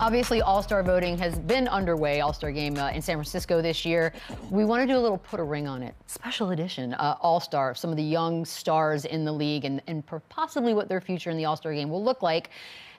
Obviously, All-Star voting has been underway, All-Star game in San Francisco this year. We want to do a little put a ring on it. Special edition, All-Star, some of the young stars in the league and possibly what their future in the All-Star game will look like.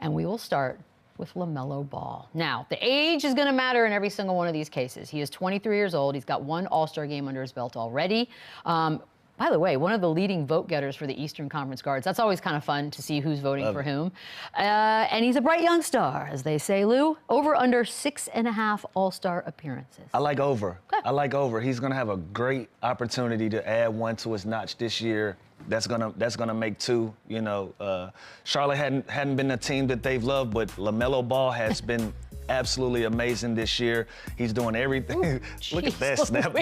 And we will start with LaMelo Ball. Now, the age is going to matter in every single one of these cases. He is 23 years old. He's got one All-Star game under his belt already. By the way, one of the leading vote getters for the Eastern Conference guards. That's always kind of fun to see who's voting for whom. And he's a bright young star, as they say, Lou. Over under 6.5 All-Star appearances. I like over. Okay. I like over. He's going to have a great opportunity to add one to his notch this year. That's gonna make two. You know, Charlotte hadn't been a team that they've loved, but LaMelo Ball has been absolutely amazing this year. He's doing everything. Ooh, look at that snap.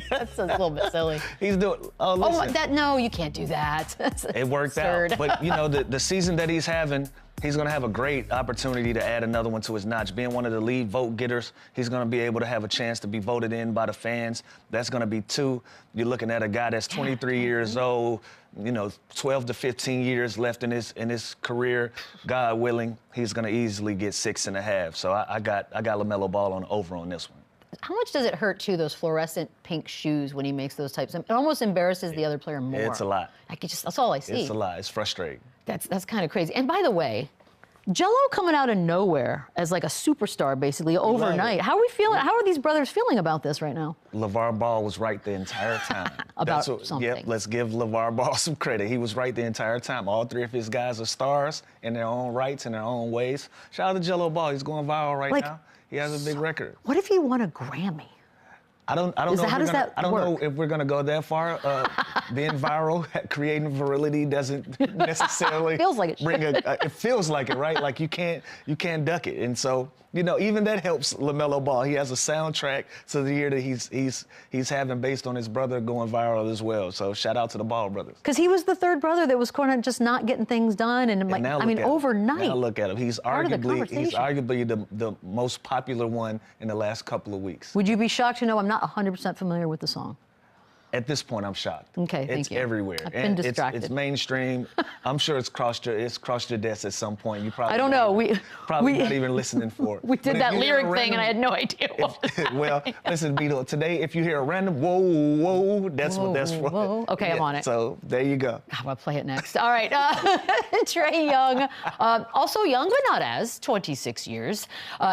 That's a little bit silly. He's doing. Oh, listen. No, you can't do that. It worked out. But you know, the season that he's having, he's going to have a great opportunity to add another one to his notch. Being one of the lead vote getters, he's going to be able to have a chance to be voted in by the fans. That's going to be two. You're looking at a guy that's 23 years old, you know, 12 to 15 years left in his career. God willing, he's going to easily get 6.5. So I got LaMelo Ball on over on this one. How much does it hurt, too, those fluorescent pink shoes when he makes those types? It almost embarrasses the other player more. It's a lot. That's all I see. It's a lot. It's frustrating. That's kind of crazy. And by the way, Jello coming out of nowhere as like a superstar, basically, overnight. How are we feeling? How are these brothers feeling about this right now? LeVar Ball was right the entire time. Something. Yep, let's give LeVar Ball some credit. He was right the entire time. All three of his guys are stars in their own rights, in their own ways. Shout out to Jello Ball. He's going viral right now. He has a big record. What if he won a Grammy? I don't know if we're gonna go that far. Being viral, creating virility doesn't necessarily feels like it bring it feels like it, right? Like you can't duck it. And so, you know, even that helps LaMelo Ball. He has a soundtrack to the year that he's having based on his brother going viral as well. So shout out to the Ball brothers. Because he was the third brother that was kind of just not getting things done, and like overnight. Now look at him. He's arguably the most popular one in the last couple of weeks. Would you be shocked to know I'm not 100% familiar with the song? At this point, I'm shocked. Okay, thank you. It's everywhere. I've been distracted. It's mainstream. I'm sure it's crossed your desk at some point. You probably I don't know. Probably not even listening for it. We did that lyric thing, and I had no idea. Well, listen, Beadle. Today, if you hear a random whoa, that's what that's for. Whoa. Okay, I'm on it. So there you go. I'm gonna play it next. All right, TRAE Young, also young but not as 26 years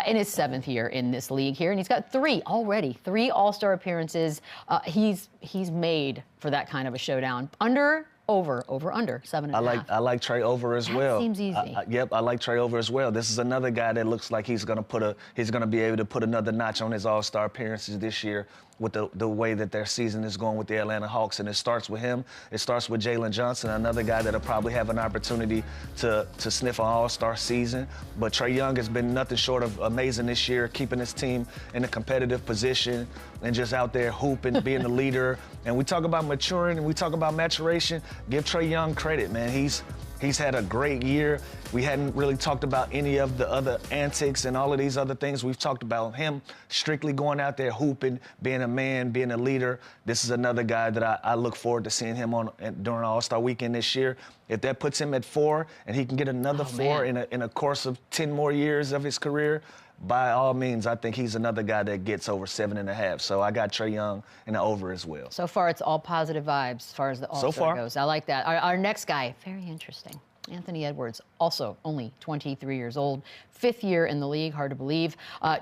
in his 7th year in this league here, and he's got three All-Star appearances. He's made for that kind of a showdown. Under 7.5. I like TRAE over as well. Seems easy. Yep, I like TRAE over as well. This is another guy that looks like he's gonna be able to put another notch on his All-Star appearances this year with the way that their season is going with the Atlanta Hawks. And it starts with him. It starts with Jalen Johnson, another guy that'll probably have an opportunity to sniff an All-Star season. But TRAE Young has been nothing short of amazing this year, keeping his team in a competitive position and just out there hooping, being the leader. And we talk about maturing and we talk about maturation. Give TRAE Young credit, man. He's had a great year. We hadn't really talked about any of the other antics and all of these other things. We've talked about him strictly going out there hooping, being a man, being a leader. This is another guy that I look forward to seeing him during All-Star Weekend this year. If that puts him at 4 and he can get another 4 in a course of 10 more years of his career, by all means, I think he's another guy that gets over 7.5. So I got TRAE Young in the over as well. So far, it's all positive vibes as far as the All-Star goes. I like that. Our next guy, very interesting. Anthony Edwards, also only 23 years old, 5th year in the league, hard to believe.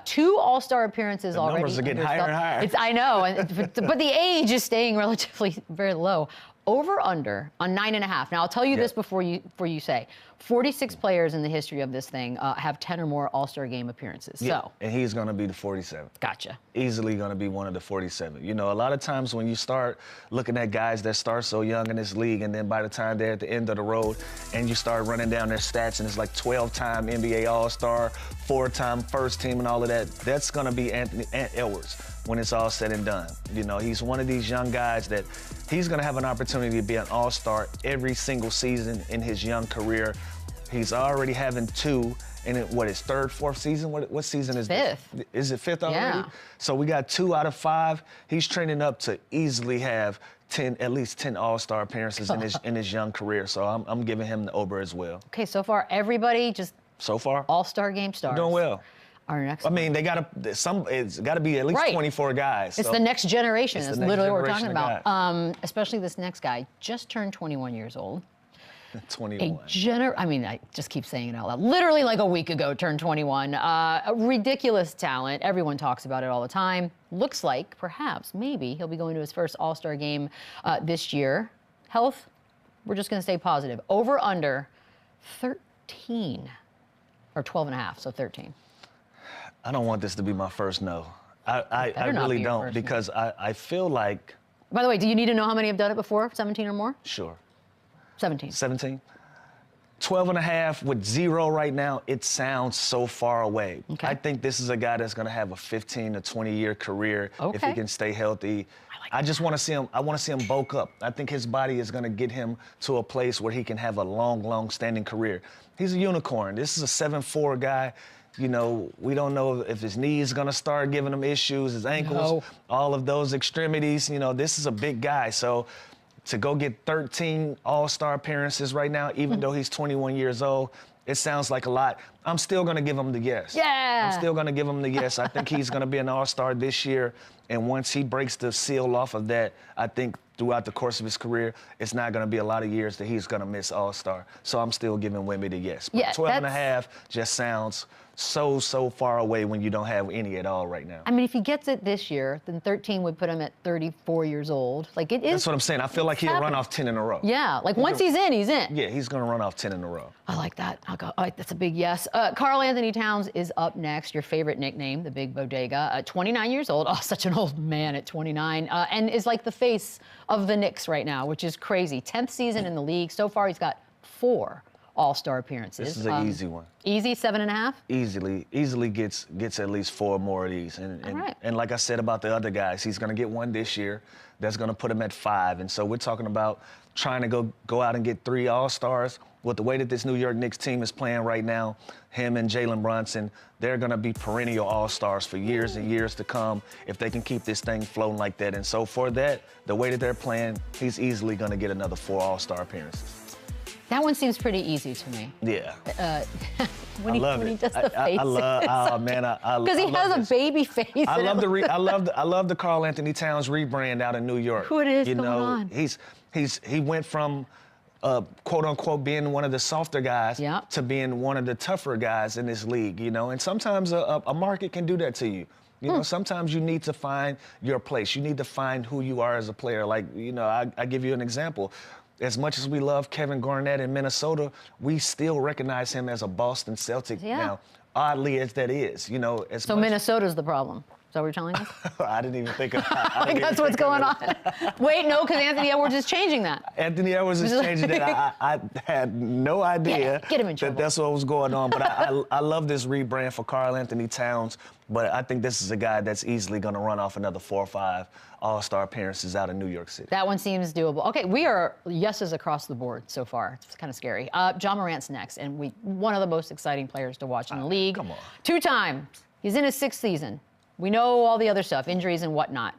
2 All-Star appearances already. Numbers are getting higher and higher. I know, but the age is staying relatively very low. Over under on 9.5. Now I'll tell you this before you say 46 players in the history of this thing have 10 or more All-Star game appearances. Yeah, so and he's going to be the 47th. Gotcha. Easily going to be one of the 47. You know, a lot of times when you start looking at guys that start so young in this league, and then by the time they're at the end of the road, and you start running down their stats, and it's like 12-time NBA All-Star, 4-time first team, and all of that. That's going to be Anthony Edwards when it's all said and done. You know, he's one of these young guys that he's going to have an opportunity to be an All-Star every single season in his young career. He's already having 2 in his 3rd, 4th season. What season is this? 5th. Is it 5th already? Yeah. So we got 2 out of 5. He's training up to easily have at least 10 All-Star appearances in his young career. So I'm giving him the over as well. Okay, so far everybody just So far, All-Star game stars. doing well. Our next. I mean, it's got to be at least Right. 24 guys. It's so the next generation. it's the That's next literally what we're talking generation of about. Especially this next guy, just turned 21 years old. 21. I mean, I just keep saying it out loud. Literally like a week ago, turned 21. A ridiculous talent. Everyone talks about it all the time. Looks like, perhaps, maybe, he'll be going to his first All-Star game this year. Health, we're just going to stay positive. Over, under, 13. Or 12 and a half, so 13. I don't want this to be my first no. I really don't, because I feel like... By the way, do you need to know how many have done it before? 17 or more? Sure. 17. 17? 12 and a half with 0 right now, it sounds so far away. Okay. I think this is a guy that's going to have a 15 to 20-year career if he can stay healthy. I just want to see him. I want to see him bulk up. I think his body is going to get him to a place where he can have a long-standing career. He's a unicorn. This is a 7'4" guy. You know, we don't know if his knees going to start giving him issues, his ankles, all of those extremities. You know, this is a big guy. So to go get 13 All-Star appearances right now, even though he's 21 years old, it sounds like a lot. I'm still going to give him the yes. Yeah. I'm still going to give him the yes. I think he's going to be an All-Star this year. And once he breaks the seal off of that, I think throughout the course of his career, it's not going to be a lot of years that he's going to miss All-Star. So I'm still giving Wemby the yes. But Yeah, 12 and a half just sounds so far away when you don't have any at all right now. I mean, if he gets it this year, then 13 would put him at 34 years old. Like, it is. That's what I'm saying. I feel like he'll run off 10 in a row. Yeah, like once he's in, he's in. Yeah, he's going to run off 10 in a row. I like that. I'll go. That's a big yes. Karl Anthony Towns is up next. Your favorite nickname, the Big Bodega. 29 years old. Oh, such an old man at 29. And is like the face of the Knicks right now, which is crazy. 10th season in the league. So far, he's got 4 All-Star appearances. This is an easy one. Easy, 7.5? Easily gets at least 4 more of these. And like I said about the other guys, he's going to get one this year. That's going to put him at 5. And so we're talking about trying to go out and get 3 All-Stars. With the way that this New York Knicks team is playing right now, him and Jalen Brunson, they're going to be perennial All-Stars for years and years to come if they can keep this thing floating like that. And so for that, the way that they're playing, he's easily going to get another 4 All-Star appearances. That one seems pretty easy to me. Yeah. When he does the faces. I love, oh man, because he has a baby face. I love the Karl Anthony Towns rebrand out of New York. What is going on? He went from quote unquote being one of the softer guys to being one of the tougher guys in this league, you know. And sometimes a market can do that to you. You know, sometimes you need to find your place. You need to find who you are as a player. Like, you know, I give you an example. As much as we love Kevin Garnett in Minnesota, we still recognize him as a Boston Celtic now, oddly as that is, you know. So Minnesota's the problem. Is that what you're telling us? I didn't even think of that. I think that's what's going on. Wait, no, because Anthony Edwards is changing that. Anthony Edwards is changing that. I had no idea that that's what was going on. But I love this rebrand for Karl Anthony Towns. But I think this is a guy that's easily going to run off another 4 or 5 All-Star appearances out of New York City. That one seems doable. Okay, we are yeses across the board so far. It's kind of scary. Ja Morant's next, and one of the most exciting players to watch in the league. Come on. 2 times. He's in his 6th season. We know all the other stuff, injuries and whatnot.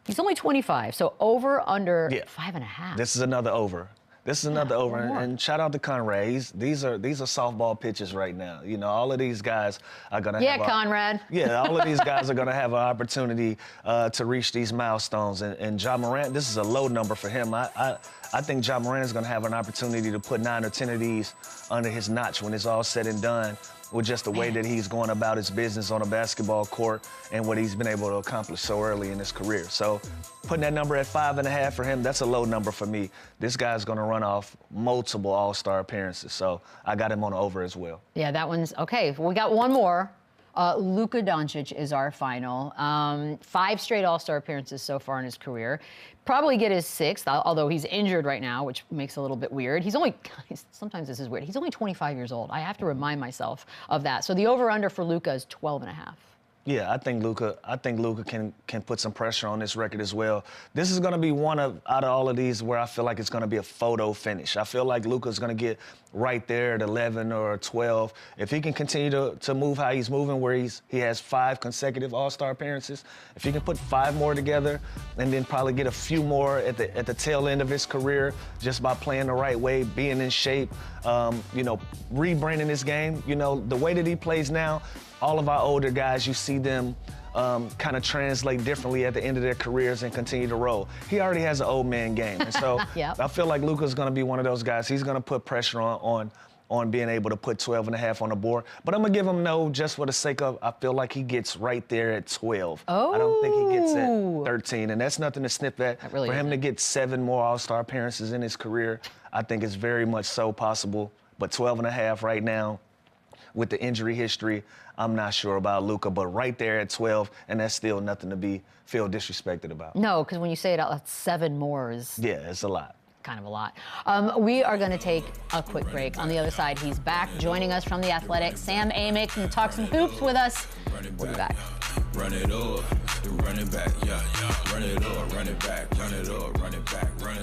He's only 25, so over, under 5.5. This is another over. This is another over, and shout out to Conrad. These are softball pitches right now. You know, all of these guys are gonna have Conrad. All of these guys are gonna have an opportunity to reach these milestones. And Ja Morant, this is a low number for him. I think Ja Morant is gonna have an opportunity to put 9 or 10 of these under his notch when it's all said and done, with just the way that he's going about his business on a basketball court and what he's been able to accomplish so early in his career. So putting that number at 5.5 for him, that's a low number for me. This guy's going to run off multiple All-Star appearances, so I got him on the over as well. Yeah, that one's okay. We got one more. LUKA DONCIC is our final. 5 straight All-Star appearances so far in his career. Probably get his 6th, although he's injured right now, which makes it a little bit weird. Sometimes this is weird. He's only 25 years old. I have to remind myself of that. So the over-under for LUKA is 12.5. Yeah, I think Luka can put some pressure on this record as well. This is going to be one out of all of these where I feel like it's going to be a photo finish. I feel like Luka's going to get right there at 11 or 12. If he can continue to move how he's moving, where he has 5 consecutive All-Star appearances, if he can put 5 more together and then probably get a few more at the tail end of his career just by playing the right way, being in shape, rebranding his game. The way that he plays now, all of our older guys, you see them kind of translate differently at the end of their careers and continue to roll. He already has an old man game. And so Yep. I feel like Luka's going to be one of those guys. He's going to put pressure on being able to put 12.5 on the board. But I'm going to give him no just for the sake of I feel like he gets right there at 12. Oh. I don't think he gets at 13. And that's nothing to snip at. That really for him isn't. to get 7 more All-Star appearances in his career, I think it's very much so possible. But 12.5 right now, with the injury history, I'm not sure about Luka, but right there at 12, and that's still nothing to feel disrespected about. No, because when you say it out, that's 7 more is Yeah, it's a lot. kind of a lot. We are going to take a quick break. On the other side, he's back joining us from The Athletic. Sam Amick can talk some hoops with us. We'll be back. Run it up, run it back, yeah. Run it up, run it back, run it up, run it back, run it.